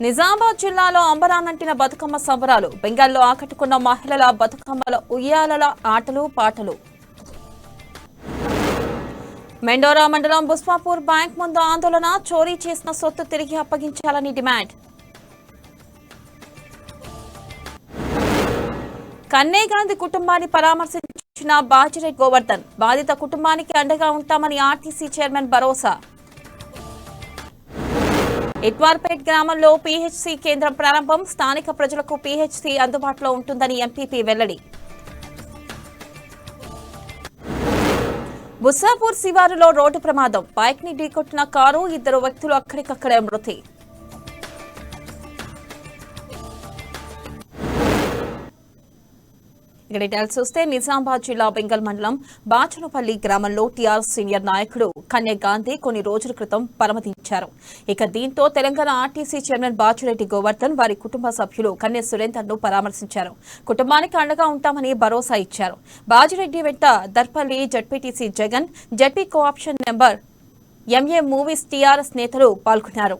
నిజామాబాద్ జిల్లాలో అంబరానంటిన బతుకమ్మ సంబరాలు. బెంగాల్లో ఆకట్టుకున్న మహిళల బతుకమ్మల ఉయ్యాలల ఆటలు పాటలు. మెండోరా మండలం బుస్వాపూర్ బ్యాంక్ ముందు ఆందోళన. చోరీ చేసిన సొత్తు తిరిగి అప్పగించాలని డిమాండ్. కన్నే గాంధీ కుటుంబాన్ని పరామర్శించిన బాజిరెడ్డి గోవర్ధన్. బాధిత కుటుంబానికి అండగా ఉంటామని ఆర్టీసీ చైర్మన్ భరోసా. ఇట్వార్పేట్ గ్రామంలో పీహెచ్సీ కేంద్రం ప్రారంభం. స్థానిక ప్రజలకు పీహెచ్సీ అందుబాటులో ఉంటుందని ఎంపీపీ వెల్లడి. బుస్సాపూర్ శివారులో రోడ్డు ప్రమాదం. బైక్ ని ఢీకొట్టిన కారు. 2 వ్యక్తులు అక్కడికక్కడే మృతి. ఇక డీటెయిల్స్ చూస్తే నిజామాబాద్ జిల్లా బెంగల్ మండలం బాచనపల్లి గ్రామంలో టీఆర్ఎస్ సీనియర్ నాయకుడు కన్నే గాంధీ కొన్ని రోజుల క్రితం పరమతించారు. ఇక దీంతో తెలంగాణ ఆర్టీసీ చైర్మన్ బాజిరెడ్డి గోవర్ధన్ వారి కుటుంబ సభ్యులు కన్నే సురేందర్ ను పరామర్శించారు. కుటుంబానికి అండగా ఉంటామని భరోసా ఇచ్చారు. బాజిరెడ్డి వెంట Darpalli ZPTC Jagan, ZP co-option member MA మూవీస్ టీఆర్ఎస్ నేతలు పాల్గొన్నారు.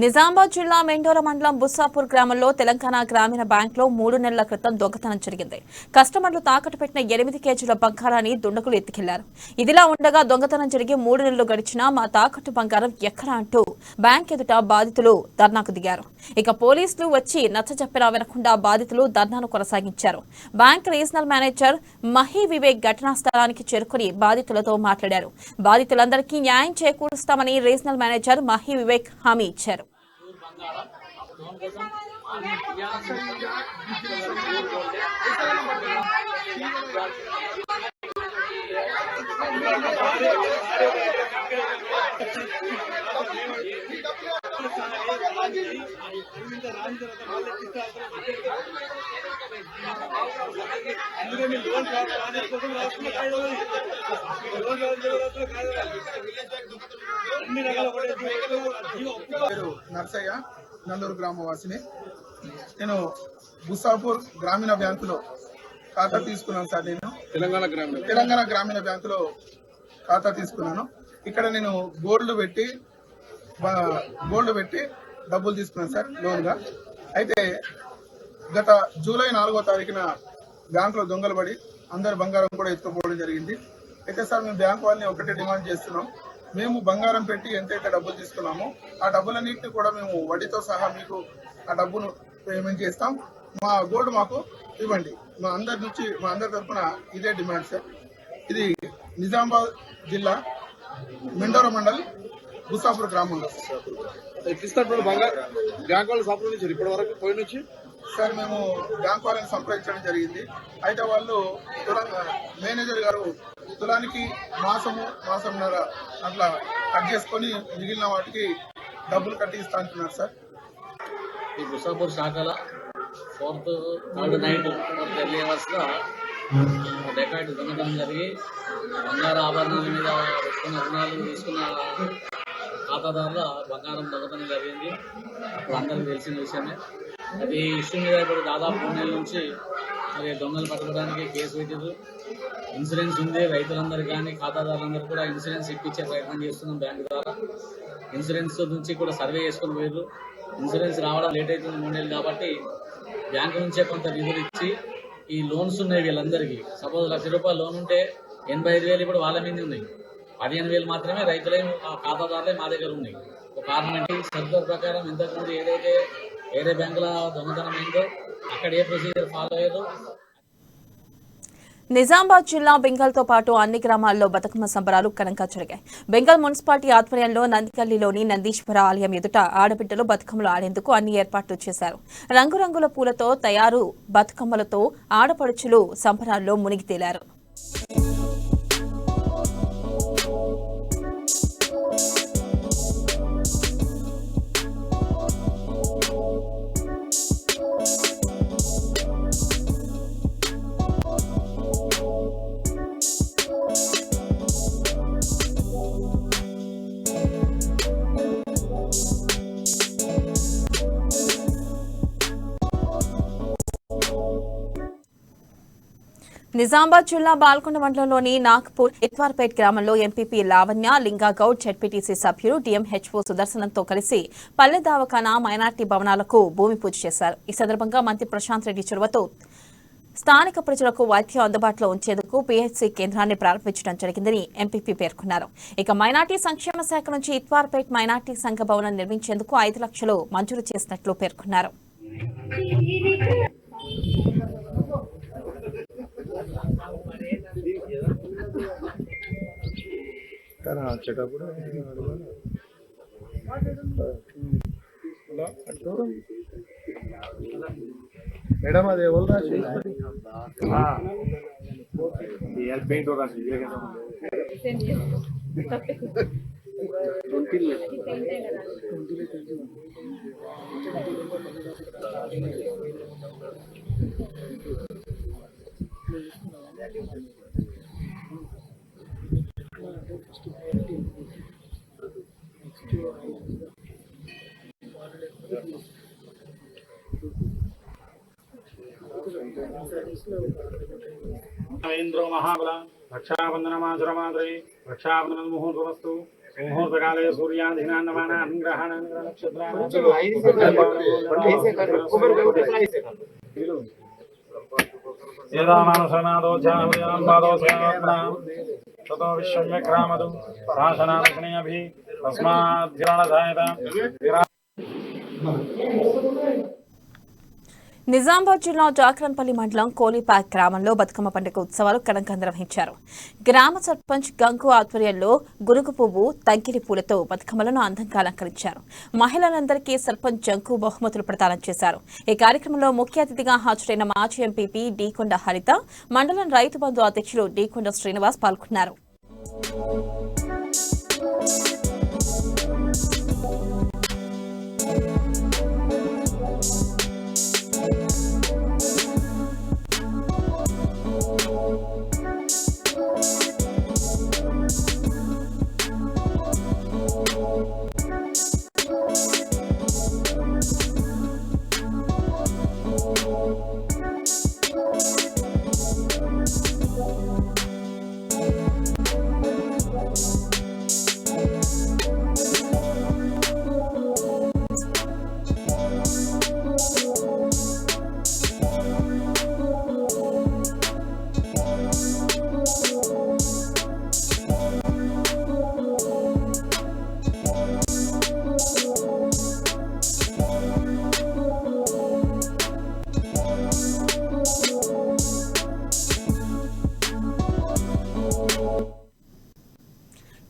నిజామాబాద్ జిల్లా మెండోరా మండలం బుస్సాపూర్ గ్రామంలో తెలంగాణ గ్రామీణ బ్యాంకులో 3 నెలల క్రితం దొంగతనం జరిగింది. కస్టమర్లు తాకట్టు పెట్టిన 8 కేజీల బంగారాన్ని దుండగులు ఎత్తుకెళ్లారు. ఇదిలా ఉండగా దొంగతనం జరిగి 3 నెలలు గడిచినా మా తాకట్టు బంగారం ఎక్కడా అంటూ బ్యాంక్ ఎదుట బాధితులు ధర్నాకు దిగారు. ఇక పోలీసులు వచ్చి నచ్చజెప్పినా వినకుండా బాధితులు ధర్నాను కొనసాగించారు. Bank regional manager Mahi Vivek ఘటనా స్థలానికి చేరుకుని బాధితులతో మాట్లాడారు. బాధితులందరికీ న్యాయం చేకూరుస్తామని రీజనల్ మేనేజర్ మహి వివేక్ హామీ ఇచ్చారు. నర్సయ్య, నందూరు గ్రామవాసిని. నేను బుస్సాపూర్ గ్రామీణ బ్యాంకులో ఖాతా తీసుకున్నాను సార్. నేను తెలంగాణ గ్రామీణ బ్యాంకులో ఖాతా తీసుకున్నాను. ఇక్కడ నేను గోల్డ్ పెట్టి డబ్బులు తీసుకున్నాను సార్ లోన్గా. అయితే గత జూలై 4వ తారీఖున బ్యాంకులో దొంగలు పడి అందరి బంగారం కూడా ఎత్తుకుపోవడం జరిగింది. అయితే సార్ మేము బ్యాంకు వాళ్ళని ఒకటే డిమాండ్ చేస్తున్నాం. మేము బంగారం పెట్టి ఎంతైతే డబ్బులు తీసుకున్నామో ఆ డబ్బులన్నింటినీ కూడా మేము వడ్డీతో సహా మీకు ఆ డబ్బును పేమెంట్ చేస్తాం. మా గోల్డ్ మాకు ఇవ్వండి. మా అందరి తరఫున ఇదే డిమాండ్ సార్. ఇది నిజామాబాద్ జిల్లా మెండోరా మండల్ బుస్సాపూర్ గ్రామంలో ఇప్పటి వరకు పోయి నుంచి సార్ మేము బ్యాంక్ వాళ్ళని సంప్రదించడం జరిగింది. అయితే వాళ్ళు మేనేజర్ గారు తులానికి మాసంన్నర అట్లా కట్ చేసుకొని మిగిలిన వాటికి డబ్బులు కట్టిస్తా అంటున్నారు సార్. ఈ బుస్సాపూర్ శాఖల 4th night 4th early hours గా డెకాయిట్ దొంగతనం జరిగి బంగారు ఆభరణాల మీద పెట్టుకున్న రుణాలు తీసుకున్న ఖాతాదారుల బంగారం దొంగతనం జరిగింది. అప్పుడు అందరికీ తెలిసిన విషయమే. అది ఇష్యూ మీద ఇప్పుడు దాదాపు 3 నెలల నుంచి మరి దొంగలు పట్టుకోవడానికి కేసు పెట్టారు. ఇన్సూరెన్స్ ఉంది. రైతులందరికీ కానీ ఖాతాదారులందరూ కూడా ఇన్సూరెన్స్ ఇప్పించే ప్రయత్నం చేస్తున్నాం బ్యాంకు ద్వారా. ఇన్సూరెన్స్ నుంచి కూడా సర్వే చేసుకుని పోయారు. ఇన్సూరెన్స్ రావడం లేట్ అవుతుంది 3 నెలలు కాబట్టి బ్యాంకు నుంచే కొంత నిధులు ఇచ్చి ఈ లోన్స్ ఉన్నాయి వీళ్ళందరికీ. సపోజ్ ₹1,00,000 లోన్ ఉంటే 85,000 ఇప్పుడు వాళ్ళ మీద ఉన్నాయి. 15,000 మాత్రమే రైతులే ఖాతాదారులే మా దగ్గర ఉన్నాయి. ఒక ఆర్నమెంట్ సర్కులర్ ప్రకారం ఇంతకుముందు ఏదైతే వేరే బ్యాంకుల దొంగతనం అయిందో అక్కడ ఏ ప్రొసీజర్ ఫాలో అయ్యారో నిజామాబాద్ జిల్లా బెంగాల్తో పాటు అన్ని గ్రామాల్లో బతుకమ్మ సంబరాలు ఘనంగా జరిగాయి. బెంగాల్ మున్సిపాలిటీ ఆధ్వర్యంలో నందికల్లిలోని నందీశ్వర ఆలయం ఎదుట ఆడబిడ్డలు బతుకమ్మలు ఆడేందుకు అన్ని ఏర్పాట్లు చేశారు. రంగురంగుల పూలతో తయారు బతుకమ్మలతో ఆడపడుచులు సంబరాల్లో మునిగి తేలారు. నిజామాబాద్ జిల్లా బాల్కొండ మండలంలోని నాగ్పూర్ ఇత్వార్పేట్ గ్రామంలో ఎంపీపీ లావణ్య లింగాగౌడ్ జెడ్పీటీసీ సభ్యులు డిఎంహెచ్ఓ సుదర్శనంతో కలిసి పల్లె దవాఖానా మైనార్టీ భవనాలకు భూమి పూజ చేశారు. ఈ సందర్భంగా మంత్రి ప్రశాంత్ రెడ్డి చొరవతో స్థానిక ప్రజలకు వైద్యం అందుబాటులో ఉంచేందుకు పీహెచ్సీ కేంద్రాన్ని ప్రారంభించడం జరిగిందని ఎంపీపీ పేర్కొన్నారు. ఇక మైనార్టీ సంక్షేమ శాఖ నుంచి ఇత్వార్పేట్ మైనార్టీ సంఘ భవనం నిర్మించేందుకు 5 లక్షలు మంజూరు చేసినట్లు పేర్కొన్నారు. మేడం అది ఎవరు పెయింట్ ఇంద్రో మహాబల రక్షాబంధనమాసురమాద్రే రక్షాబంధన ముహూర్తమస్తు ముహూర్తకాలే సూర్యాధినాన్నమాన తతో విశ్వమ్యక్రామదు శాసనాదక్షిణేభిః తస్మాద్ధిరణధాయత. నిజామాబాద్ జిల్లా జాక్రన్పల్లి మండలం కోలిపాక్ గ్రామంలో బతుకమ్మ పండుగ ఉత్సవాలు ఘనంగా నిర్వహించారు. గ్రామ సర్పంచ్ గంగు ఆధ్వర్యంలో గునుగు పువ్వు, తంకిరి పూలతో బతుకమ్మలను అందంగా అలంకరించారు. మహిళలందరికీ సర్పంచ్ జంకు బహుమతులు ప్రదానం చేశారు. ఈ కార్యక్రమంలో ముఖ్య అతిథిగా హాజరైన మాజీ ఎంపీపీ డీకొండ హరిత, మండలం రైతు బంధు అధ్యక్షులు డీకొండ శ్రీనివాస్ పాల్గొన్నారు.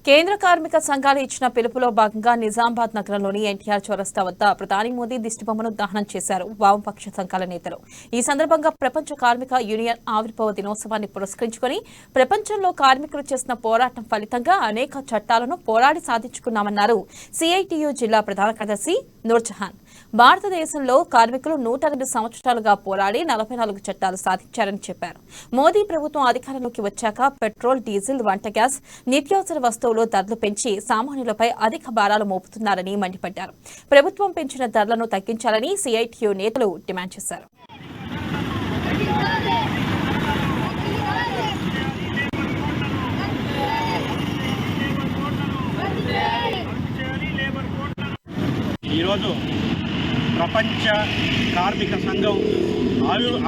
కేంద్ర కార్మిక సంఘాలు ఇచ్చిన పిలుపులో భాగంగా నిజామాబాద్ నగరంలోని ఎన్టీఆర్ చౌరస్తా వద్ద ప్రధాని మోదీ దిష్టిబొమ్మను దహనం చేశారు వామపక్ష సంఘాల నేతలు. ఈ సందర్భంగా ప్రపంచ కార్మిక యూనియన్ ఆవిర్భావ దినోత్సవాన్ని పురస్కరించుకుని ప్రపంచంలో కార్మికులు చేసిన పోరాటం ఫలితంగా అనేక చట్టాలను పోరాడి సాధించుకున్నామన్నారు సిఐటియు జిల్లా ప్రధాన కార్యదర్శి నూర్జహాన్. భారతదేశంలో కార్మికులు 102 సంవత్సరాలుగా పోరాడి 44 చట్టాలు సాధించారని చెప్పారు. మోదీ ప్రభుత్వం అధికారంలోకి వచ్చాక పెట్రోల్, డీజిల్, వంట గ్యాస్, నిత్యావసర వస్తువులు ధరలు పెంచి సామాన్యులపై అధిక భారాలు మోపుతున్నారని మండిపడ్డారు. ప్రభుత్వం పెంచిన ధరలను తగ్గించాలని సిఐటియు నేతలు డిమాండ్ చేశారు. ఈరోజు ప్రపంచ కార్మిక సంఘం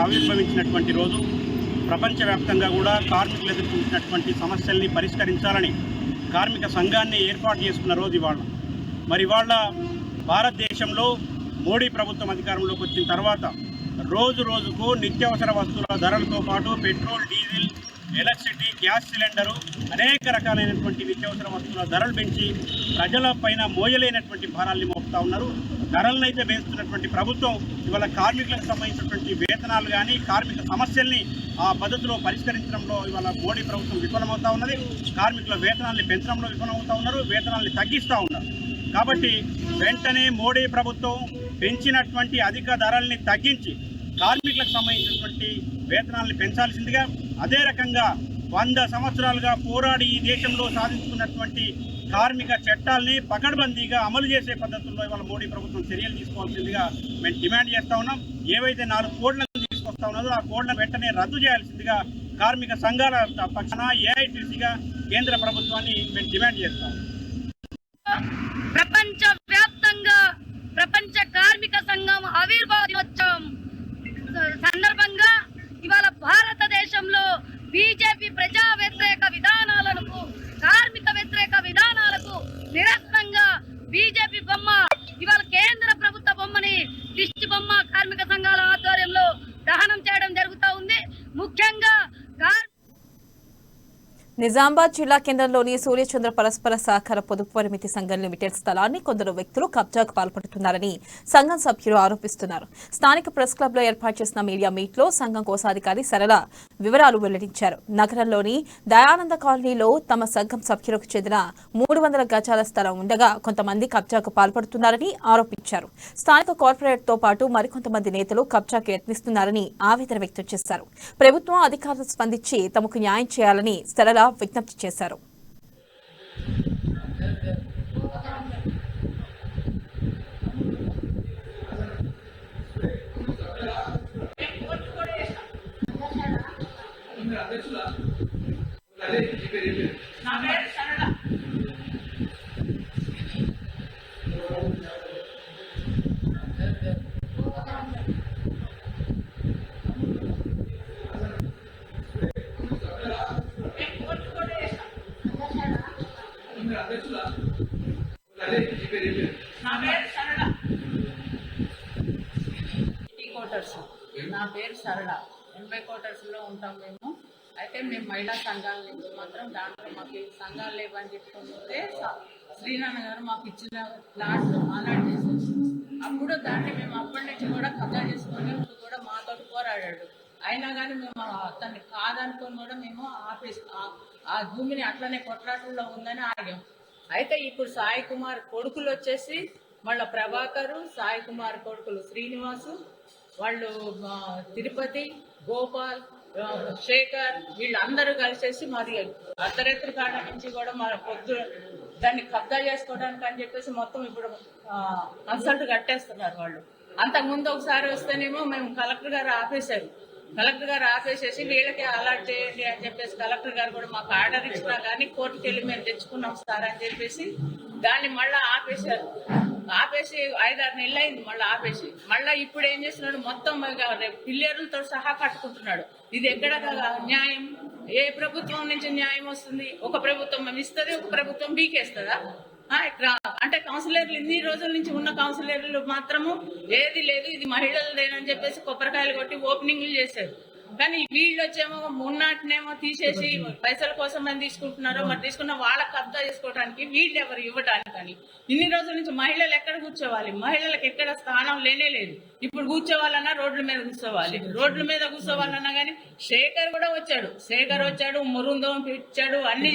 ఆవిర్భవించినటువంటి రోజు. ప్రపంచవ్యాప్తంగా కూడా కార్మికులు ఎదుర్కొంటున్నటువంటి సమస్యల్ని పరిష్కరించాలని కార్మిక సంఘాన్ని ఏర్పాటు చేసుకున్న రోజు ఇవాళ. మరి ఇవాళ భారతదేశంలో మోడీ ప్రభుత్వం అధికారంలోకి వచ్చిన తర్వాత రోజు రోజుకు నిత్యావసర వస్తువుల ధరలతో పాటు petrol, diesel electricity, gas cylinder, అనేక రకాలైనటువంటి నిత్యావసర వస్తువుల ధరలు పెంచి ప్రజల పైన మోయలేనటువంటి భారాల్ని మోపుతా ఉన్నారు. ధరలను అయితే పెంచుతున్నటువంటి ప్రభుత్వం ఇవాళ కార్మికులకు సంబంధించినటువంటి వేతనాలు కానీ కార్మిక సమస్యల్ని ఆ పద్ధతిలో పరిష్కరించడంలో ఇవాళ మోడీ ప్రభుత్వం విఫలమవుతా ఉన్నది. కార్మికుల వేతనాల్ని పెంచడంలో విఫలమవుతా ఉన్నారు, వేతనాల్ని తగ్గిస్తూ ఉన్నారు. కాబట్టి వెంటనే మోడీ ప్రభుత్వం పెంచినటువంటి అధిక ధరల్ని తగ్గించి కార్మికులకు సంబంధించినటువంటి వేతనాలను పెంచాల్సిందిగా, అదే రకంగా 100 సంవత్సరాలుగా పోరాడి ఈ దేశంలో సాధించుకున్నటువంటి కార్మిక చట్టాలని పకడ్బందీగా అమలు చేసే పద్ధతుల్లో ఇవాళ మోడీ ప్రభుత్వం చర్యలు తీసుకోవాల్సిందిగా మేము డిమాండ్ చేస్తా ఉన్నాం. ఏవైతే 4 కోడ్లను తీసుకొస్తా ఉన్నదో ఆ కోడ్లను వెంటనే రద్దు చేయాల్సిందిగా కార్మిక సంఘాల పక్షాన ఏఐటీసీగా కేంద్ర ప్రభుత్వాన్ని మేము డిమాండ్ చేస్తాం. ప్రపంచ వ్యాప్తంగా ప్రపంచ కార్మిక సంఘం ఆవిర్భావ దినోత్సవం సందర్భంగా ఇవాళ భారతదేశంలో బీజేపీ ప్రజా వ్యతిరేక విధానాలకు, కార్మిక వ్యతిరేక విధానాలకు నిరసనంగా బీజేపీ బొమ్మ, ఇవాళ కేంద్ర ప్రభుత్వ బొమ్మని దిష్టి బొమ్మ కార్మిక సంఘాల ఆధ్వర్యంలో దహనం చేయడం జరుగుతూ ఉంది. ముఖ్యంగా నిజామాబాద్ జిల్లా కేంద్రంలోని సూర్యచంద్ర పరస్పర సహకార పొదుపు పరిమితి సంఘం లిమిటెడ్ స్థలాన్ని కొందరు వ్యక్తులు కబ్జాకు పాల్పడుతున్నారని సంఘం సభ్యులు ఆరోపిస్తున్నారు. స్థానిక ప్రెస్ క్లబ్ లో ఏర్పాటు చేసిన మీడియా మీట్ లో సంఘం కోశాధికారి సరళ వివరాలు వెల్లడించారు. నగరంలోని దయానంద కాలనీలో తమ సంఘం సభ్యులకు చెందిన 300 గజాల స్థలం ఉండగా కొంతమంది కబ్జాకు పాల్పడుతున్నారని ఆరోపించారు. స్థానిక కార్పొరేట్ తో పాటు మరికొంతమంది నేతలు కబ్జాకు యత్నిస్తున్నారని ఆవేదన వ్యక్తం చేశారు. ప్రభుత్వం అధికారులు స్పందించి తమకు న్యాయం చేయాలని సరళ విజ్ఞప్తి చేశారు. నా పేరు సరళ. 80 క్వార్టర్స్లో ఉంటాం మేము. అయితే మేము మహిళా సంఘాల నుంచి మాత్రం దాంట్లో మాకు సంఘాలు లేవని చెప్పుకుంటే శ్రీనారాయణ గారు మాకు ఇచ్చిన ప్లాట్ అలాట్ చేసేసి అప్పుడు దాన్ని మేము అప్పటి నుంచి కూడా కబ్జా చేసుకొని కూడా మాతో పోరాడాడు. అయినా కానీ మేము అతన్ని కాదనుకొని కూడా మేము ఆ భూమిని అట్లనే కొట్లాటల్లో ఉందని ఆగాం. అయితే ఇప్పుడు సాయి కుమార్ కొడుకులు వచ్చేసి వాళ్ళ ప్రభాకరు, సాయి కుమార్ కొడుకులు శ్రీనివాసు, వాళ్ళు తిరుపతి, గోపాల్, శేఖర్, వీళ్ళందరూ కలిసేసి మరి అర్ధరాత్రి కాడ నుంచి కూడా మన పొద్దు దాన్ని కబ్జా చేసుకోవడానికి అని చెప్పేసి మొత్తం ఇప్పుడు కన్సల్ట్ కట్టేస్తున్నారు వాళ్ళు. అంతకుముందు ఒకసారి వస్తేనేమో మేము కలెక్టర్ గారు ఆపేసేసి వీళ్ళకి అలాట్ చేయండి అని చెప్పేసి కలెక్టర్ గారు కూడా మాకు ఆర్డర్ ఇచ్చినా కానీ కోర్టుకి వెళ్ళి మేము తెచ్చుకున్నాం సార్ అని చెప్పేసి దాన్ని మళ్ళీ ఆపేశారు. ఆపేసి 5-6 నెలలు అయింది మళ్ళీ ఆపేసి. మళ్ళీ ఇప్పుడు ఏం చేస్తున్నాడు, మొత్తం పిల్లర్లతో సహా కట్టుకుంటున్నాడు. ఇది ఎక్కడ న్యాయం? ఏ ప్రభుత్వం నుంచి న్యాయం వస్తుంది? ఒక ప్రభుత్వం మేము ఇస్తుంది, ఒక ప్రభుత్వం బీకేస్తుందా? అంటే కౌన్సిలర్లు ఇన్ని రోజుల నుంచి ఉన్న కౌన్సిలర్లు మాత్రము ఏది లేదు, ఇది మహిళలదేనని చెప్పేసి కొబ్బరికాయలు కొట్టి ఓపెనింగ్లు చేశారు. కానీ వీళ్ళు వచ్చేమో మున్నాటినేమో తీసేసి పైసల కోసం అని తీసుకుంటున్నారో మరి తీసుకున్న వాళ్ళకి కబ్జా చేసుకోవడానికి వీళ్ళు ఎవరు ఇవ్వటానికి. అని ఇన్ని రోజుల నుంచి మహిళలు ఎక్కడ కూర్చోవాలి? మహిళలకు ఎక్కడ స్థానం లేనే లేదు. ఇప్పుడు కూర్చోవాలన్నా రోడ్ల మీద కూర్చోవాలన్నా కానీ శేఖర్ కూడా వచ్చాడు, మురుందం ఇచ్చాడు, అన్ని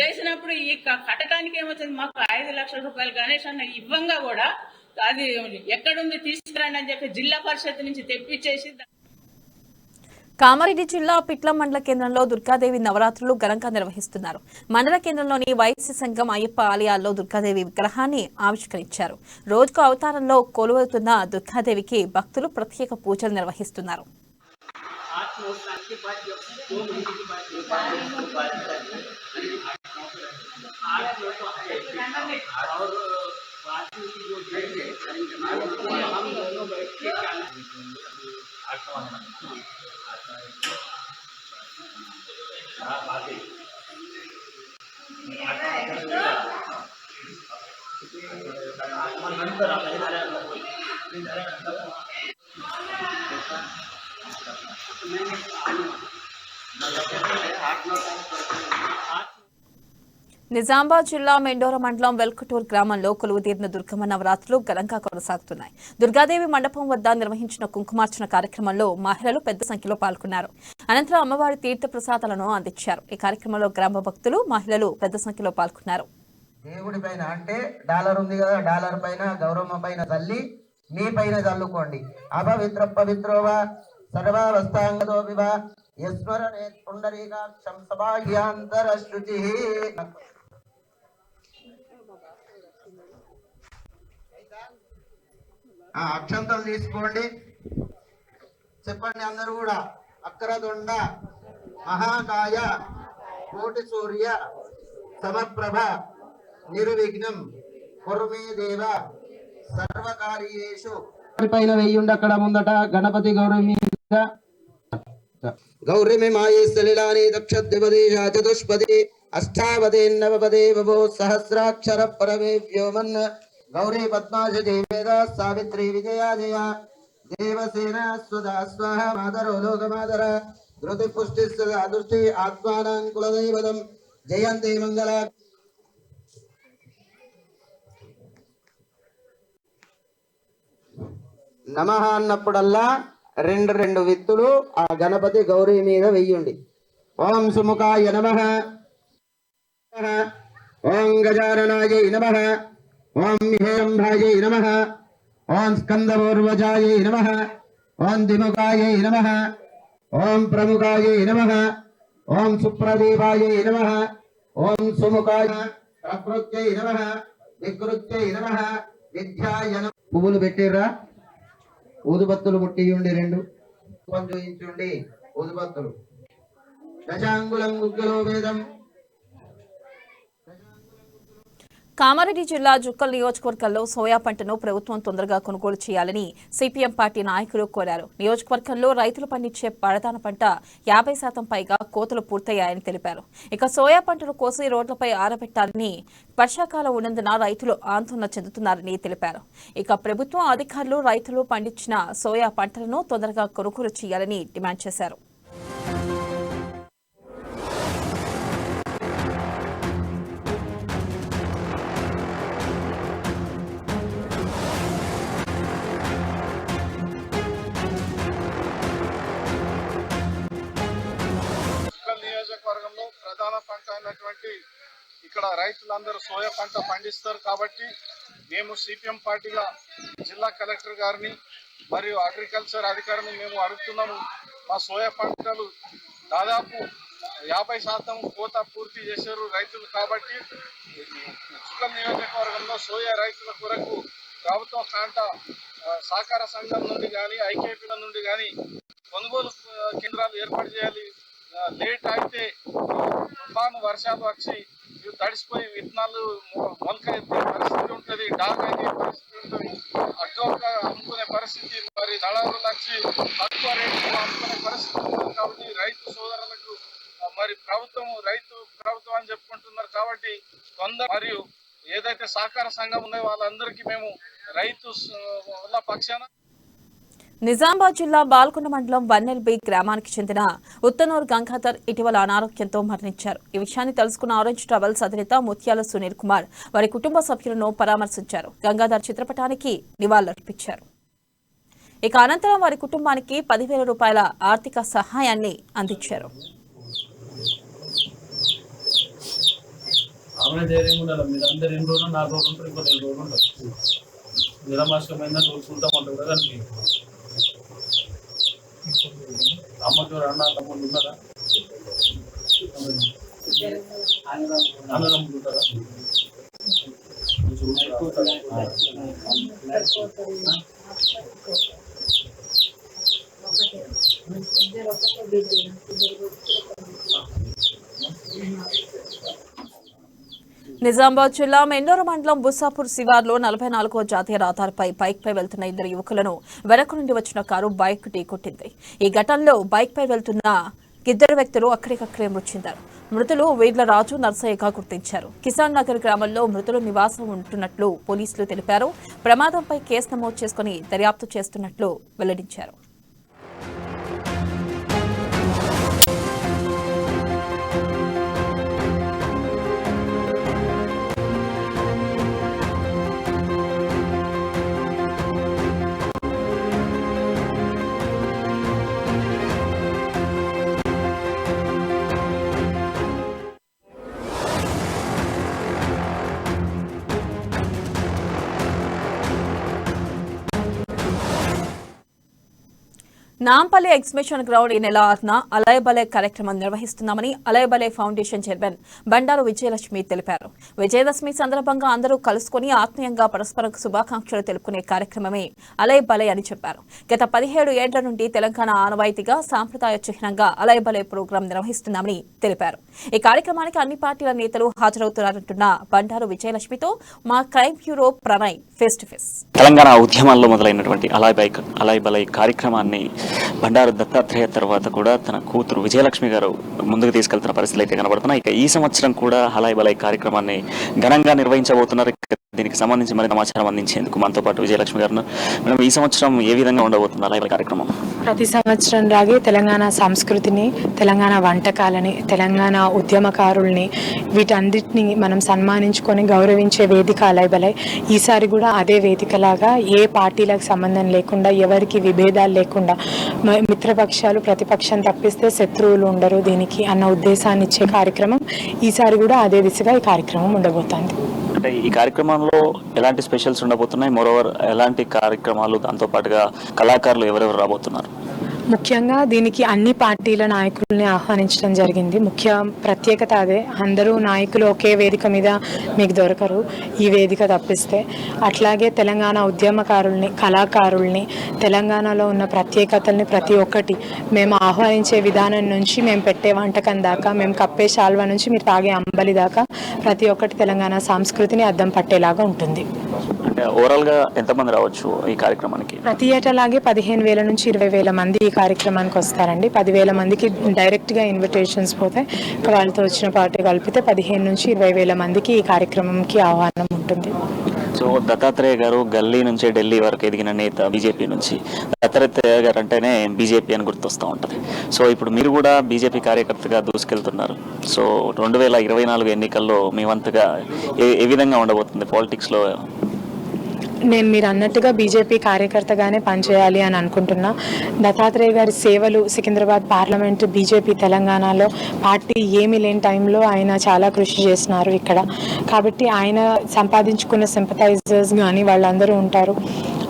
చేసినప్పుడు ఈ కట్టడానికి ఏమొచ్చింది, మాకు 5 లక్షల రూపాయలు గణేష్ అన్న ఇవ్వంగా కూడా అది ఎక్కడుంది తీసుకురండి అని చెప్పి జిల్లా పరిషత్ నుంచి తెప్పించేసి. కామారెడ్డి జిల్లా పిట్ల మండల కేంద్రంలో దుర్గాదేవి నవరాత్రులు ఘనంగా నిర్వహిస్తున్నారు. మండల కేంద్రంలోని వైశ్య సంఘం అయ్యప్ప ఆలయాల్లో దుర్గాదేవి విగ్రహాన్ని ఆవిష్కరించారు. రోజుకు అవతారంలో కొలువవుతున్న దుర్గాదేవికి భక్తులు ప్రత్యేక పూజలు నిర్వహిస్తున్నారు. నిజామాబాద్ జిల్లా మెండోర మండలం వెల్కటూర్ గ్రామంలో కొలువుదీరిన దుర్గమ్మ నవరాత్రులు ఘనంగా కొనసాగుతున్నాయి. దుర్గాదేవి మండపం వద్ద నిర్వహించిన కుంకుమార్చన కార్యక్రమంలో మహిళలు పెద్ద సంఖ్యలో పాల్గొన్నారు. అనంతరం అమ్మవారి తీర్థ ప్రసాదాలను అందించారు. ఈ కార్యక్రమంలో గ్రామ భక్తులు, మహిళలు పెద్ద సంఖ్యలో పాల్గొన్నారు. దేవుడి పైన అంటే డాలర్ ఉంది కదా, డాలర్ పైన గౌరమ్మ పైన తల్లి మీ పైన చల్లుకోండి. అపవిత్ర పవిత్రోవా సర్వావస్థాంగతో వివా యస్మరణే పుండరీకాక్షం సబాహ్యాంతర శుచి. అక్షంతలు తీసుకోండి, చెప్పండి అందరూ కూడా. అక్రదొండ మహాకాయ కోటి సూర్య సమప్రభ నిర్విఘ్నం కుర్మే దేవ సర్వకార్యేషు. పైన వెయ్యుండి అక్కడ ముందట గణపతి గౌరీ మీద. గౌరీ మాయే సలిలాని దక్షద్విపదేశ చతుష్పది అష్టావదే నవపదే భవో సహస్రాక్షర పరమే వ్యోమన్. గౌరీ పద్మాశ వేద సావిత్రి విజయా జయ దేవసేన స్వదా స్వాహ మాతరో లోకమాతర ధృతి పుష్టి సదా దృష్టి ఆత్మానం కులదైవతం జయంతి మంగళ. నమః అన్నప్పుడల్లా రెండు విత్తులు ఆ గణపతి గౌరీ మీద వెయ్యండి. ఓం సుముఖాయ నమః, ఓం గజాననాయ నమః, ఓం హిరంభాయ నమః, ఓం స్కందపూర్వజాయ నమః, ఓం ద్విముఖాయ నమః, ఓం ప్రముఖాయ నమః, ఓం సుప్రదీపాయ నమః, ఓం సుముఖాయ ప్రకృత్యై నమః, వికృత్యై నమః, విద్యాయ నమః. పువ్వులు పెట్టిర్రా, ఊదుబత్తులు ముట్టియుండి, రెండు చూయించుండి ఊదుబత్తులు. దశాంగులం గుగ్గులో వేదం. కామారెడ్డి జిల్లా జుక్కల్ నియోజకవర్గంలో సోయా పంటను ప్రభుత్వం తొందరగా కొనుగోలు చేయాలని సిపిఎం పార్టీ నాయకులు కోరారు. నియోజకవర్గంలో రైతులు పండించే ప్రధాన పంట 50% పైగా కోతలు పూర్తయ్యాయని తెలిపారు. ఇక సోయా పంటను కోసి రోడ్లపై ఆరబెట్టాలని, వర్షాకాలం ఉన్నందున రైతులు ఆందోళన చెందుతున్నారని తెలిపారు. ఇక ప్రభుత్వం అధికారులు రైతులు పండించిన సోయా పంటలను తొందరగా కొనుగోలు చేయాలని డిమాండ్ చేశారు. నియోజకవర్గంలో ప్రధాన పంట అయినటువంటి ఇక్కడ రైతులందరూ సోయా పంట పండిస్తారు. కాబట్టి మేము సిపిఎం పార్టీగా జిల్లా కలెక్టర్ గారిని మరియు అగ్రికల్చర్ అధికారిని మేము అడుగుతున్నాము. మా సోయా పంటలు దాదాపు 50% కోత పూర్తి చేశారు రైతులు. కాబట్టి చుక్కల నియోజకవర్గంలో సోయా రైతుల కొరకు ప్రభుత్వ కాంట సహకార సంఘం నుండి కానీ ఐకేపీల నుండి కానీ కొనుగోలు కేంద్రాలు ఏర్పాటు చేయాలి. లేట్ అయితే తుఫాను వర్షాలు వచ్చి తడిసిపోయి విత్తనాలు మొలక ఎత్తే పరిస్థితి ఉంటుంది, డాక్ అయితే పరిస్థితి ఉంటుంది, అడ్డోక అమ్ముకునే పరిస్థితి, మరి దళారులు వచ్చి తక్కువ రేటు అమ్ముకునే పరిస్థితి ఉంటుంది. కాబట్టి రైతు సోదరులకు మరి ప్రభుత్వం అని చెప్పుకుంటున్నారు. కాబట్టి మరియు ఏదైతే సహకార సంఘం ఉన్నాయో వాళ్ళందరికీ మేము రైతు వల్ల పక్షాన. నిజామాబాద్ జిల్లా బాల్కొండ మండలం వన్నెల్బి గ్రామానికి చెందిన ఉత్తనూరు గంగాధర్ ఇటీవల అనారోగ్యంతో మరణించారు. ఈ విషయాన్ని తెలుసుకున్న ఆరెంజ్ ట్రావెల్స్ అధినేత ముత్యాల సునీల్ కుమార్ వారి కుటుంబ సభ్యులను పరామర్శించారు. గంగాధర్ చిత్రపటానికి నివాళులర్పించారు. ఇక అనంతరం వారి కుటుంబానికి 10,000 రూపాయల ఆర్థిక సహాయాన్ని అందించారు. అమ్మకి అన్న తమ్ముళ్ళు ఉన్నారా? అన్నదమ్ములు ఉంటారా? నిజామాబాద్ జిల్లా మెండోర మండలం బుస్సాపూర్ శివార్లో 44వ జాతీయ రహదారిపై బైక్పై వెళ్తున్న 2 యువకులను వెనక నుండి వచ్చిన కారు బైక్ ఢీకొట్టింది. ఈ ఘటనలో బైక్పై వెళ్తున్న 2 వ్యక్తులు అక్కడికక్కడే మృతి చెందారు. మృతులు వీడ్లరాజు, నర్సయ్యగా గుర్తించారు. కిసాన్ నగర్ గ్రామంలో మృతులు నివాసం ఉంటున్నట్లు పోలీసులు తెలిపారు. ప్రమాదంపై కేసు నమోదు చేసుకుని దర్యాప్తు చేస్తున్నట్లు వెల్లడించారు. నాంపల్లి ఎగ్జిబిషన్ గ్రౌండ్ ఈ నెల 6న అలయబలే కార్యక్రమం నిర్వహిస్తున్నామని అలయబలే ఫౌండేషన్ చైర్మన్ బండారు విజయలక్ష్మి తెలిపారు. విజయదశమి సందర్భంగా అందరూ కలుసుకుని ఆత్మీయంగా పరస్పరం శుభాకాంక్షలు తెలుపుకునే కార్యక్రమమే అలయబలే అని చెప్పారు. గత 17 ఏళ్ల నుండి తెలంగాణ ఆనవాయితీగా సాంప్రదాయ చిహ్నంగా అలయబలే ప్రోగ్రాం నిర్వహిస్తున్నామని తెలిపారు. ఈ కార్యక్రమానికి అన్ని పార్టీల నేతలు హాజరవుతున్నారంటున్న బండారు విజయలక్ష్మితో మా crime bureau Pranay face to face. Telangana ఉద్యమాల్లో మొదలైనటువంటి అలయబలై కార్యక్రమాన్ని బండారు దత్తాత్రేయ తర్వాత కూడా తన కూతురు విజయలక్ష్మి గారు ముందుకు తీసుకెళ్తున్న పరిస్థితులు అయితే కనబడుతున్నాయి. ఇక ఈ సంవత్సరం కూడా అలయబలై కార్యక్రమాన్ని ఘనంగా నిర్వహించబోతున్నారు. దీనికి సంబంధించి మరి సమాచారం అందించేందుకు మనతో పాటు విజయలక్ష్మి గారు మనం ఈ సంవత్సరం ఏ విధంగా ఉండబోతుంది అలయబలై కార్యక్రమం? ప్రతి సంవత్సరం లాగే తెలంగాణ సంస్కృతిని, తెలంగాణ వంటకాలని, తెలంగాణ ఉద్యమకారుల్ని వీటన్నిటిని మనం సన్మానించుకొని గౌరవించే వేదిక అలయబలై. ఈసారి కూడా అదే వేదికలాగా ఏ పార్టీలకు సంబంధం లేకుండా, ఎవరికి విభేదాలు లేకుండా, మిత్రపక్షాలు ప్రతిపక్షం తప్పిస్తే శత్రువులు ఉండరు దీనికి అన్న ఉద్దేశాన్ని ఇచ్చే కార్యక్రమం ఈసారి కూడా అదే దిశగా ఈ కార్యక్రమం ఉండబోతోంది. అంటే ఈ కార్యక్రమంలో ఎలాంటి స్పెషల్స్ ఉండబోతున్నాయి? మోరోవర్ ఎలాంటి కార్యక్రమాలు, దాంతో పాటుగా కళాకారులు ఎవరెవరు రాబోతున్నారు? ముఖ్యంగా దీనికి అన్ని పార్టీల నాయకుల్ని ఆహ్వానించడం జరిగింది. ముఖ్య ప్రత్యేకత అదే. అందరూ నాయకులు ఒకే వేదిక మీద మీకు దొరకరు ఈ వేదిక తప్పిస్తే. అట్లాగే తెలంగాణ ఉద్యమకారుల్ని, కళాకారుల్ని, తెలంగాణలో ఉన్న ప్రత్యేకతల్ని ప్రతి ఒక్కటి మేము ఆహ్వానించే విధానం నుంచి మేము పెట్టే వంటకం దాకా, మేము కప్పే శాల్వా నుంచి మీరు తాగే అంబలి దాకా ప్రతి ఒక్కటి తెలంగాణ సంస్కృతిని అద్దం పట్టేలాగా ఉంటుంది. అంటే ఓవరాల్గా ఎంతమంది రావచ్చు ఈ కార్యక్రమానికి? ప్రతి ఏటలాగే 15,000 నుంచి 20,000 మంది ఈ కార్యక్రమానికి వస్తారండి. 10,000 మందికి డైరెక్ట్గా ఇన్విటేషన్స్ పోతాయి. వాళ్ళతో వచ్చిన పార్టీ కలిపితే 15 నుంచి 20,000 మందికి ఈ కార్యక్రమంకి ఆహ్వానం ఉంటుంది. సో దత్తాత్రేయ గారు గల్లీ నుంచి ఢిల్లీ వరకు ఎదిగిన నేత బీజేపీ నుంచి. దత్తాత్రేయ గారు అంటేనే బీజేపీ అని గుర్తొస్తూ ఉంటుంది. సో ఇప్పుడు మీరు కూడా బీజేపీ కార్యకర్తగా దూసుకెళ్తున్నారు. సో 2024 ఎన్నికల్లో మీ వంతుగా ఏ విధంగా ఉండబోతుంది పాలిటిక్స్లో? నేను మీరు అన్నట్టుగా బీజేపీ కార్యకర్తగానే పనిచేయాలి అని అనుకుంటున్నా. దత్తాత్రేయ గారి సేవలు సికింద్రాబాద్ పార్లమెంట్, బీజేపీ తెలంగాణలో పార్టీ ఏమీ లేని టైంలో ఆయన చాలా కృషి చేసినారు ఇక్కడ. కాబట్టి ఆయన సంపాదించుకున్న సింపథైజర్స్ కానీ వాళ్ళందరూ ఉంటారు.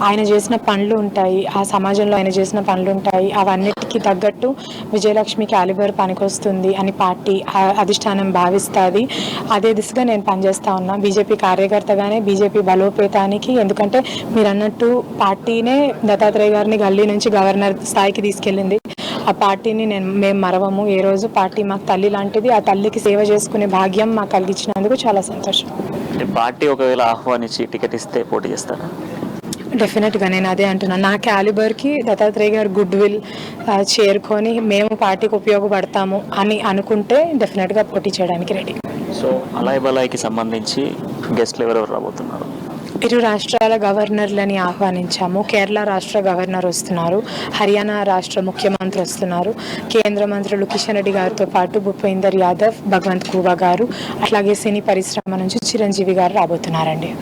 ఆయన చేసిన పనులు ఉంటాయి, ఆ సమాజంలో ఆయన చేసిన పనులు ఉంటాయి. అవన్నిటికీ తగ్గట్టు విజయలక్ష్మి క్యాలిబర్ పనికొస్తుంది అని పార్టీ అధిష్టానం భావిస్తుంది. అదే దిశగా నేను పనిచేస్తా ఉన్నా బీజేపీ కార్యకర్తగానే, బీజేపీ బలోపేతానికి. ఎందుకంటే మీరు అన్నట్టు పార్టీనే దత్తాత్రేయ గారిని గల్లీ నుంచి గవర్నర్ స్థాయికి తీసుకెళ్ళింది. ఆ పార్టీని మేము మరవము. ఏ రోజు పార్టీ మాకు తల్లి లాంటిది. ఆ తల్లికి సేవ చేసుకునే భాగ్యం మాకు కలిగించినందుకు చాలా సంతోషం. పార్టీ ఒకవేళ ఆహ్వానించి టికెట్ ఇస్తే పోటీ చేస్తారా? డెఫినెట్గా నేను అదే అంటున్నాను. నా క్యాలిబర్కి దత్తాత్రేయ గారు గుడ్ విల్ చేరుకొని మేము పార్టీకి ఉపయోగపడతాము అని అనుకుంటే డెఫినెట్గా పోటీ చేయడానికి రెడీ. సో అలయబలైకి సంబంధించి గెస్ట్లు ఎవరెవరు రాబోతున్నారు? ఇరు రాష్ట్రాల గవర్నర్లని ఆహ్వానించాము. కేరళ రాష్ట్ర గవర్నర్ వస్తున్నారు, హర్యానా రాష్ట్ర ముఖ్యమంత్రి వస్తున్నారు, కేంద్ర మంత్రులు కిషన్ రెడ్డి గారితో పాటు భూపేందర్ యాదవ్, భగవంత్ ఖూబా గారు, అట్లాగే సినీ పరిశ్రమ నుంచి చిరంజీవి గారు రాబోతున్నారండి.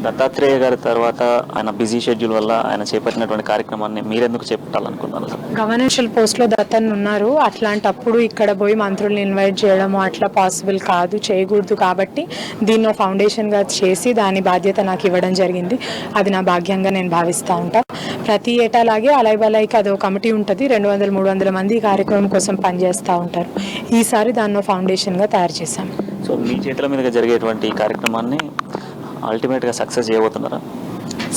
దత్తాత్రేయ గారి తర్వాత ఆయన బిజీ షెడ్యూల్ వల్ల ఆయన చేపట్టినటువంటి కార్యక్రమాన్ని మీరెందుకు చేపట్టాలనుకున్నారు? గవర్నర్షియల్ పోస్ట్లో దత్తన్ ఉన్నారు. అట్లాంటప్పుడు ఇక్కడ పోయి మంత్రుల్ని ఇన్వైట్ చేయడము అట్లా పాసిబుల్ కాదు, చేయకూడదు. కాబట్టి దీన్ని ఫౌండేషన్గా చేసి దాని బాధ్యత నాకు ఇవ్వడం జరిగింది. అది నా భాగ్యంగా నేను భావిస్తూ ఉంటా. ప్రతి ఏటాలాగే అలయబలైకి అదో కమిటీ ఉంటుంది. 200-300 మంది ఈ కార్యక్రమం కోసం పనిచేస్తూ ఉంటారు. ఈసారి దాన్ని ఫౌండేషన్గా తయారు చేశాం. సో మీ చేతుల మీదుగా జరిగేటువంటి ఈ కార్యక్రమాన్ని అల్టిమేట్గా సక్సెస్ చేయబోతున్నారా?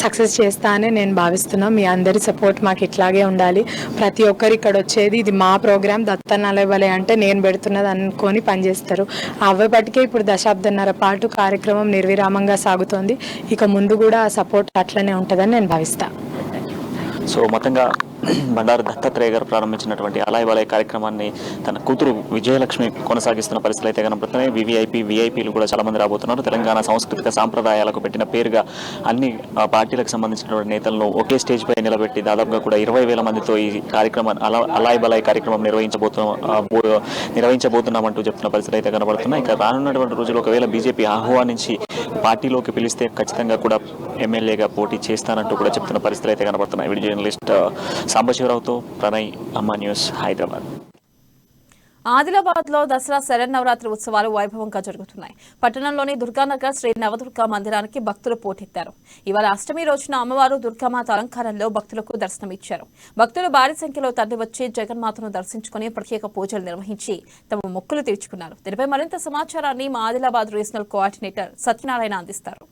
సక్సెస్ చేస్తానే నేను భావిస్తున్నా. మీ అందరి సపోర్ట్ మాకు ఇట్లాగే ఉండాలి. ప్రతి ఒక్కరు ఇక్కడ వచ్చేది ఇది మా ప్రోగ్రామ్ దత్తన్ అలయబలై అంటే నేను పెడుతున్నది అనుకొని పనిచేస్తారు. అవ్వబట్టికే ఇప్పుడు 1.5 దశాబ్దాల పాటు కార్యక్రమం నిర్విరామంగా సాగుతోంది. ఇక ముందు కూడా ఆ సపోర్ట్ అట్లనే ఉంటుందని నేను భావిస్తాను. సో మొత్తంగా బండారు దత్తాత్రేయ గారు ప్రారంభించినటువంటి అలయబలై కార్యక్రమాన్ని తన కూతురు విజయలక్ష్మి కొనసాగిస్తున్న పరిస్థితులు అయితే కనబడుతున్నాయి. విఐపీలు కూడా చాలా మంది రాబోతున్నారు. తెలంగాణ సాంస్కృతిక సాంప్రదాయాలకు పెట్టిన పేరుగా అన్ని పార్టీలకు సంబంధించినటువంటి నేతలను ఒకే స్టేజ్ పై నిలబెట్టి దాదాపుగా కూడా 20,000 మందితో ఈ కార్యక్రమాన్ని అలయబలై కార్యక్రమం నిర్వహించబోతున్నామంటూ చెప్తున్న పరిస్థితులు అయితే కనబడుతున్నాయి. ఇక రానున్నటువంటి రోజులు ఒకవేళ బీజేపీ ఆహ్వానించి పార్టీలోకి పిలిస్తే ఖచ్చితంగా కూడా ఎమ్మెల్యేగా పోటీ చేస్తానంటూ కూడా చెప్తున్న పరిస్థితులు అయితే కనబడుతున్నాయి. వీడియో జర్నలిస్ట్ సాంబశివరావుతో ప్రణయ్, అమ్మ న్యూస్, హైదరాబాద్. ఆదిలాబాద్ లో దసరా శరన్నవరాత్రి ఉత్సవాలు వైభవంగా జరుగుతున్నాయి. పట్టణంలోని దుర్గానగర్ శ్రీ నవదుర్గా మందిరానికి భక్తులు పోటెత్తారు. ఇవాళ అష్టమి రోజున అమ్మవారు దుర్గామాత అలంకారంలో భక్తులకు దర్శనమిచ్చారు. భక్తులు భారీ సంఖ్యలో తరలివచ్చి జగన్మాతను దర్శించుకుని ప్రత్యేక పూజలు నిర్వహించి తమ మొక్కులు తీర్చుకున్నారు. దీనిపై మరింత సమాచారాన్ని మా ఆదిలాబాద్ రీజనల్ కోఆర్డినేటర్ సత్యనారాయణ అందిస్తారు.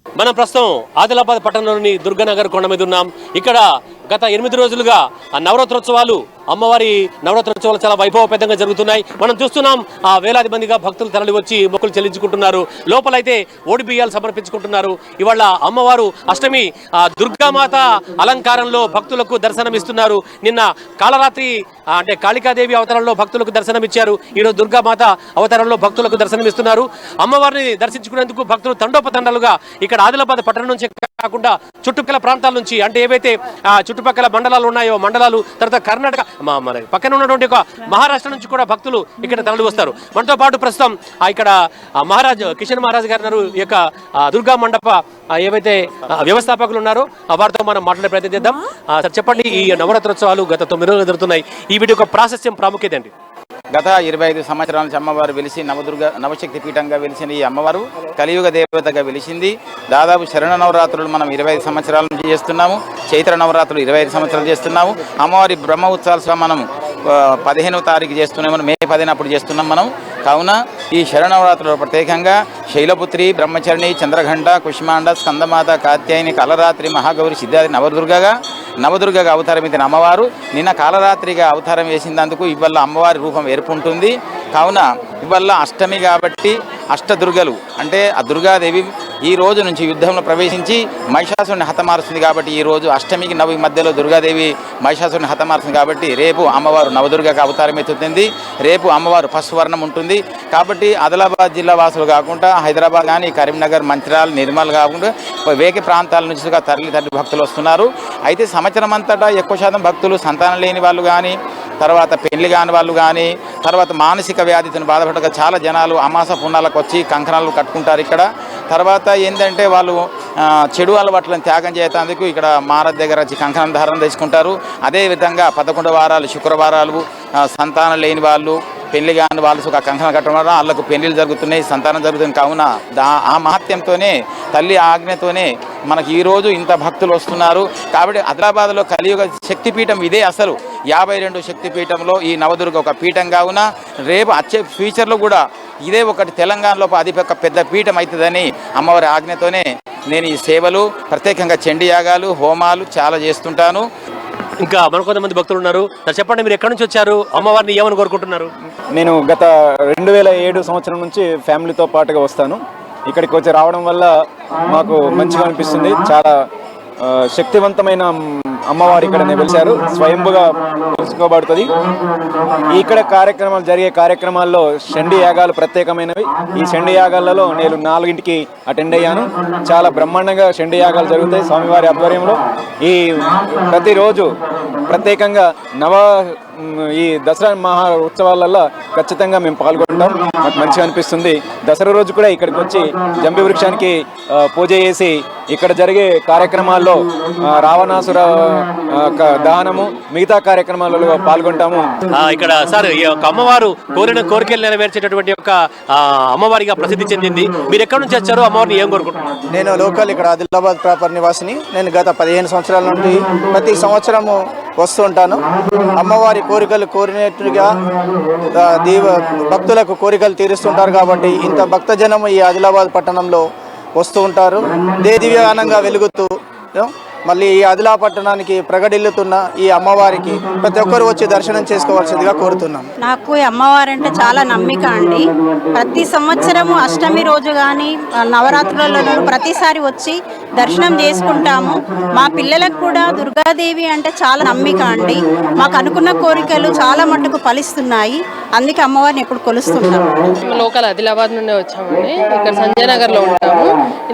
మనం ప్రస్తుతం ఆదిలాబాద్ పట్టణంలోని దుర్గానగర్ కొండ మీద ఉన్నాం. ఇక్కడ గత 8 రోజులుగా నవరాత్రోత్సవాలు అమ్మవారి నవరాత్రోత్సవాలు చాలా వైభవపేతంగా జరుగుతున్నాయి. మనం చూస్తున్నాం వేలాది మందిగా భక్తులు తరలి వచ్చి మొక్కులు చెల్లించుకుంటున్నారు. లోపలైతే ఓడి బియ్యాలు సమర్పించుకుంటున్నారు. ఇవాళ అమ్మవారు అష్టమి దుర్గామాత అలంకారంలో భక్తులకు దర్శనమిస్తున్నారు. నిన్న కాళరాత్రి అంటే కాళికాదేవి అవతారంలో భక్తులకు దర్శనమిచ్చారు. ఈరోజు దుర్గామాత అవతారంలో భక్తులకు దర్శనమిస్తున్నారు. అమ్మవారిని దర్శించుకునేందుకు భక్తులు తండోపతండాలుగా ఇక్కడ ఆదిలాబాద్ పట్టణం నుంచి కాకుండా చుట్టుపక్కల ప్రాంతాల నుంచి అంటే ఏవైతే చుట్టుపక్కల మండలాలు ఉన్నాయో మండలాలు తర్వాత కర్ణాటక మన పక్కన ఉన్నటువంటి ఒక మహారాష్ట్ర నుంచి కూడా భక్తులు ఇక్కడ తరలి వస్తారు. మనతో పాటు ప్రస్తుతం ఇక్కడ కిషన్ మహారాజ్ గారు ఈ యొక్క దుర్గా మండప ఏవైతే వ్యవస్థాపకులు ఉన్నారో వారితో మనం మాట్లాడే ప్రయత్నం చేద్దాం. సార్ చెప్పండి, ఈ నవరాత్రోత్సవాలు గత 9 రోజులు జరుగుతున్నాయి. ఈ వీటి యొక్క ప్రాశస్త్యం ప్రాముఖ్యత ఏంటి? గత 25 సంవత్సరాల నుంచి అమ్మవారు వెలిసి నవశక్తి పీఠంగా వెలిసిన ఈ అమ్మవారు కలియుగ దేవతగా వెలిసింది. దాదాపు శరణ నవరాత్రులు మనం 25 సంవత్సరాల నుంచి చేస్తున్నాము. చైత్ర నవరాత్రులు 25 సంవత్సరాలు చేస్తున్నాము. అమ్మవారి బ్రహ్మ ఉత్సవాలు మనం 15వ తారీఖు చేస్తున్నాము. మే 10 అప్పుడు చేస్తున్నాం మనం. కావున ఈ శరణవరాత్రులు ప్రత్యేకంగా శైలపుత్రి, బ్రహ్మచరణి, చంద్రఘంట, కుష్మాండ, స్కందమాత, కాత్యాయని, కాలరాత్రి, మహాగౌరి, సిద్ధాది నవదుర్గగా అవతారం ఇచ్చిన అమ్మవారు నిన్న కాలరాత్రిగా అవతారం వేసినందుకు ఇవాళ అమ్మవారి రూపం ఏర్పడుతుంది. కావున ఇవాళ అష్టమి కాబట్టి అష్టదుర్గలు అంటే ఆ దుర్గాదేవి ఈ రోజు నుంచి యుద్ధంలో ప్రవేశించి మహిషాసురుని హతమారుస్తుంది. కాబట్టి ఈ రోజు అష్టమికి నవమి మధ్యలో దుర్గాదేవి మహిషాసురుని హతమారుస్తుంది. కాబట్టి రేపు అమ్మవారు నవదుర్గగా అవతారం ఎత్తుతుంది. రేపు అమ్మవారు పసుపు వర్ణం ఉంటుంది. కాబట్టి ఆదిలాబాద్ జిల్లా వాసులు కాకుండా హైదరాబాద్ కానీ కరీంనగర్, మంచిర్యాల, నిర్మల్ కాకుండా వేకే ప్రాంతాల నుంచి తరలి భక్తులు వస్తున్నారు. అయితే సంవత్సరం అంతటా ఎక్కువ శాతం భక్తులు సంతానం లేని వాళ్ళు కానీ, తర్వాత పెళ్లి కాని వాళ్ళు కానీ, తర్వాత మానసిక వ్యాధితో బాధపడక చాలా జనాలు అమాస పుణ్యాలకు వచ్చి కంకణాలు కట్టుకుంటారు ఇక్కడ. తర్వాత ఏంటంటే వాళ్ళు చెడు అలవాట్లను త్యాగం చేసేందుకు ఇక్కడ మారత్ దగ్గర వచ్చి కంకణం ధారణ తీసుకుంటారు. అదేవిధంగా 11 వారాలు శుక్రవారాలు సంతానం లేని వాళ్ళు, పెళ్లి కాని వాళ్ళు కంకణం కట్టడం వల్ల వాళ్ళకు పెళ్లిళ్ళు జరుగుతున్నాయి, సంతానం జరుగుతుంది. కావున ఆ మహత్యంతోనే తల్లి ఆజ్ఞతోనే మనకి ఈరోజు ఇంత భక్తులు వస్తున్నారు. కాబట్టి ఆదిలాబాద్లో కలియుగ శక్తిపీఠం ఇదే. అసలు 52 శక్తిపీఠంలో ఈ నవదుర్గ ఒక పీఠం. కావున రేపు వచ్చే ఫ్యూచర్లో కూడా ఇదే ఒకటి తెలంగాణలో పెద్ద పీఠం అవుతుందని అమ్మవారి ఆజ్ఞతోనే నేను ఈ సేవలు ప్రత్యేకంగా చండీ యాగాలు, హోమాలు చాలా చేస్తుంటాను. ఇంకా మనకు కొంతమంది భక్తులు ఉన్నారు. చెప్పండి, మీరు ఎక్కడి నుంచి వచ్చారు? అమ్మవారిని ఏమని కోరుకుంటున్నారు? నేను గత 2007 సంవత్సరం నుంచి ఫ్యామిలీతో పాటుగా వస్తాను. ఇక్కడికి వచ్చి రావడం వల్ల మాకు మంచిగా అనిపిస్తుంది. చాలా శక్తివంతమైన అమ్మవారు ఇక్కడనే వెలిశారు. స్వయంభుగా తెలుసుకోబడుతుంది. ఇక్కడ జరిగే కార్యక్రమాల్లో చండీ యాగాలు ప్రత్యేకమైనవి. ఈ చండీ యాగాలలో నేను 4ంటికి అటెండ్ అయ్యాను. చాలా బ్రహ్మాండంగా చండీ యాగాలు జరుగుతాయి స్వామివారి ఆధ్వర్యంలో. ఈ ప్రతిరోజు ప్రత్యేకంగా ఈ దసరా మహా ఉత్సవాలలో ఖచ్చితంగా మేము పాల్గొంటాం. మాకు మంచిగా అనిపిస్తుంది. దసరా రోజు కూడా ఇక్కడికి వచ్చి జంబి వృక్షానికి పూజ చేసి ఇక్కడ జరిగే కార్యక్రమాల్లో రావణాసుర దహనము మిగతా కార్యక్రమాలలో పాల్గొంటాము. ఇక్కడ సార్ ఈ యొక్క అమ్మవారు కోరిన కోరికలు నెరవేర్చేటటువంటి యొక్క అమ్మవారిగా ప్రసిద్ధి చెందింది. మీరు ఎక్కడి నుంచి వచ్చారు? అమ్మవారిని ఏం కోరుకుంటున్నారు? నేను లోకల్ ఇక్కడ ఆదిలాబాద్ ప్రాపర్ నివాసిని. నేను గత 15 సంవత్సరాల నుండి ప్రతి సంవత్సరము వస్తుంటాను. అమ్మవారి కోరికలు కోరినట్టుగా భక్తులకు కోరికలు తీరుస్తుంటారు. కాబట్టి ఇంత భక్తజనము ఈ ఆదిలాబాద్ పట్టణంలో వస్తూ ఉంటారు. దేదీవ్యానంగా వెలుగుతూ మళ్ళీ ఈ ఆదిలాబాద్ పట్టణానికి ప్రగడిల్లుతున్న ఈ అమ్మవారికి ప్రతి ఒక్కరు వచ్చి దర్శనం చేసుకోవాల్సిందిగా కోరుతున్నాం. నాకు ఈ అమ్మవారు అంటే చాలా నమ్మిక అండి. ప్రతి సంవత్సరము అష్టమి రోజు కానీ నవరాత్రులలో ప్రతిసారి వచ్చి దర్శనం చేసుకుంటాము. మా పిల్లలకు కూడా దుర్గాదేవి అంటే చాలా నమ్మిక అండి. మాకు అనుకున్న కోరికలు చాలా మట్టుకు ఫలిస్తున్నాయి. అందుకే అమ్మవారిని ఎప్పుడు కొలుస్తున్నాము. లోకల్ ఆదిలాబాద్ నుండి వచ్చామండి. ఇక్కడ సంజయ్ నగర్లో ఉంటాము. ఈ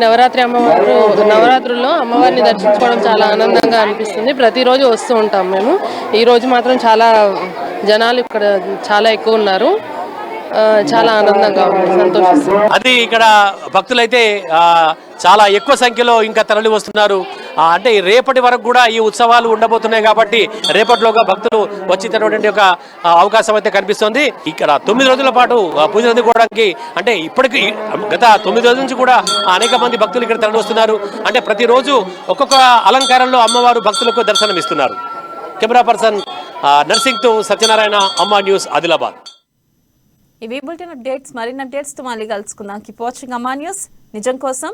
నవరాత్రుల్లో అమ్మవారిని దర్శించుకోవడం చాలా ఆనందంగా అనిపిస్తుంది. ప్రతిరోజు వస్తూ ఉంటాం మేము. ఈ రోజు మాత్రం చాలా జనాలు ఇక్కడ చాలా ఎక్కువ ఉన్నారు. చాలా ఆనందంగా ఉంది, సంతోషిస్తుంది. అది ఇక్కడ భక్తులైతే చాలా ఎక్కువ సంఖ్యలో ఇంకా తరలి వస్తున్నారు. అంటే రేపటి వరకు కూడా ఈ ఉత్సవాలు ఉండబోతున్నాయి కాబట్టి రేపటిలోగా భక్తులు వచ్చేటటువంటి ఒక అవకాశం అయితే కనిపిస్తుంది. ఇక్కడ 9 రోజుల పాటు పూజలు అందుకోవడానికి అంటే ఇప్పటికి గత 9 రోజుల నుంచి కూడా అనేక మంది భక్తులు ఇక్కడ తరలి వస్తున్నారు. అంటే ప్రతిరోజు ఒక్కొక్క అలంకారంలో అమ్మవారు భక్తులకు దర్శనం ఇస్తున్నారు. కెమెరా పర్సన్ నర్సింగ్తో సత్యనారాయణ, అమ్మా న్యూస్, ఆదిలాబాద్. ఇవి బులెటిన్ అప్డేట్స్. మరిన్ని అప్డేట్స్ తో మళ్ళీ కలుసుకుందాం. కీప్ వాచింగ్ అమ్మా న్యూస్, నిజం కోసం.